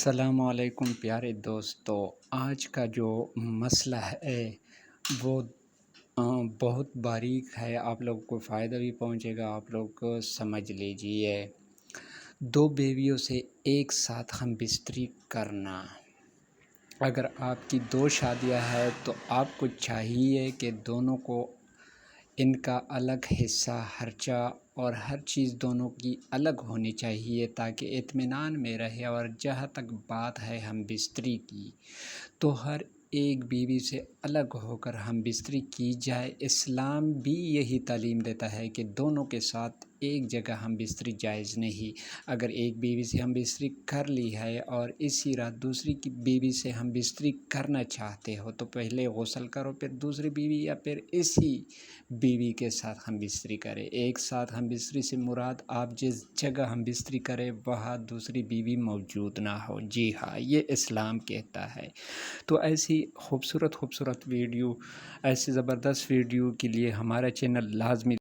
السلام علیکم پیارے دوستو، آج کا جو مسئلہ ہے وہ بہت باریک ہے، آپ لوگوں کو فائدہ بھی پہنچے گا، آپ لوگ کو سمجھ لیجئے۔ دو بیویوں سے ایک ساتھ ہم بستری کرنا۔ اگر آپ کی دو شادیاں ہیں تو آپ کو چاہیے کہ دونوں کو ان کا الگ حصہ، خرچہ اور ہر چیز دونوں کی الگ ہونی چاہیے تاکہ اطمینان میں رہے۔ اور جہاں تک بات ہے ہم بستری کی، تو ہر ایک بیوی سے الگ ہو کر ہم بستری کی جائے۔ اسلام بھی یہی تعلیم دیتا ہے کہ دونوں کے ساتھ ایک جگہ ہم بستری جائز نہیں۔ اگر ایک بیوی سے ہم بستری کر لی ہے اور اسی رات دوسری کی بیوی سے ہم بستری کرنا چاہتے ہو تو پہلے غسل کرو، پھر دوسری بیوی یا پھر اسی بیوی کے ساتھ ہم بستری کریں۔ ایک ساتھ ہم بستری سے مراد آپ جس جگہ ہم بستری کریں وہاں دوسری بیوی موجود نہ ہو۔ جی ہاں، یہ اسلام کہتا ہے۔ تو ایسی خوبصورت ویڈیو، ایسی زبردست ویڈیو کے لیے ہمارا چینل لازمی